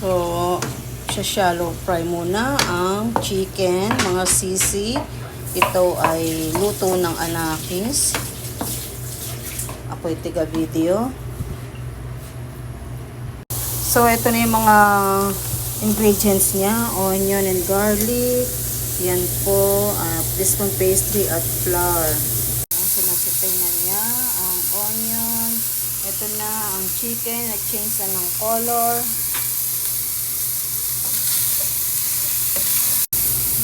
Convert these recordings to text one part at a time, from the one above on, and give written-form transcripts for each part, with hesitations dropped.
So, shallow fry muna ang chicken, mga sisi. Ito ay luto ng Anakis. Ako'y tiga video. So, ito na yung mga ingredients niya. Onion and garlic. Yan po. This one pastry at flour. Sinasitay na niya ang onion. Ito na ang chicken. Nag-change na ng color.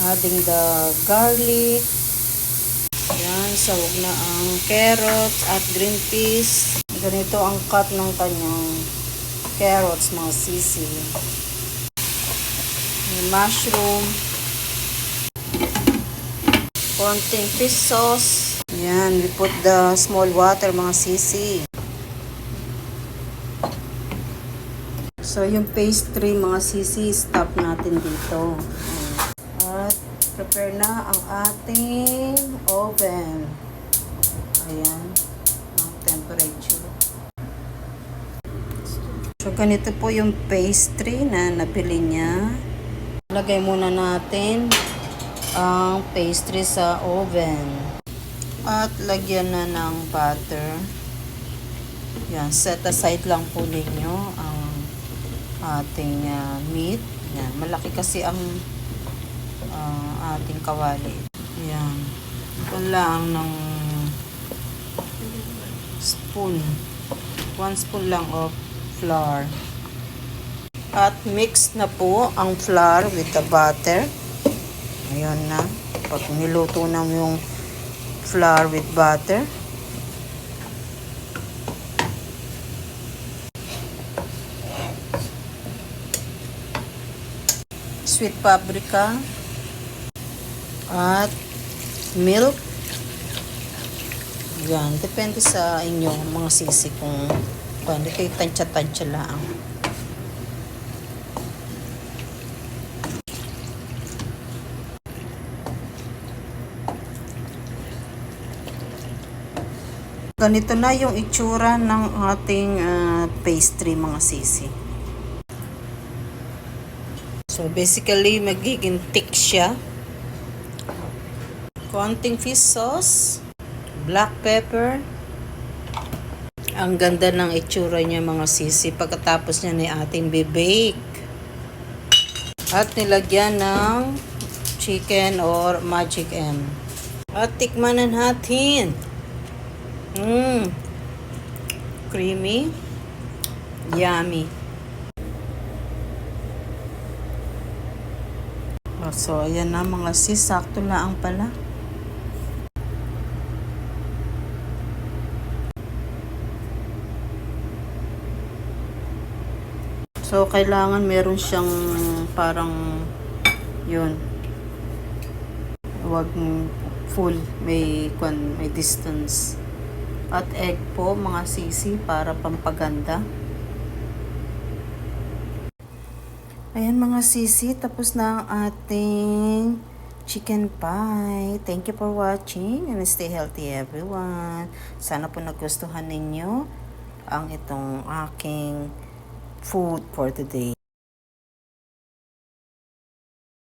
Adding the garlic. Yan. Sawag na ang carrots at green peas. Ganito ang cut ng kanyang carrots, mga sisi. Mushroom. Konting fish sauce. Yan, we put the small water, mga sisi. So, yung pastry, mga sisi, stop natin dito. At prepare na ang ating oven. Ayan, ang temperature. So, ganito po yung pastry na nabili niya. Lagay muna natin ang pastry sa oven. At lagyan na ng butter. Yan, set aside lang po ninyo ang ating meat. Yan, malaki kasi ang ating kawali. Yan. Ito lang ng spoon. 1 spoon lang of flour. At mix na po ang flour with the butter. Ayan na. Pag niluto na yung flour with butter. Sweet paprika. At milk. Yan. Depende sa inyo mga sisi kung paano kayo tansya-tansya lang. Ganito na yung itsura ng ating pastry, mga sisi. So basically magiging thick siya. Konting fish sauce, black pepper. Ang ganda ng itsura niya, mga sisi, pagkatapos niya ni ating bibake. At nilagyan ng chicken or Magic M. At tikman na natin. Creamy. Yummy. So, ayan na mga sis. Sakto lang pala. So, kailangan meron siyang parang yun. Huwag full. May distance. At egg po, mga sisi, para pampaganda. Ayan mga sisi, tapos na ang ating chicken pie. Thank you for watching and stay healthy everyone. Sana po nagustuhan ninyo ang itong aking food for today.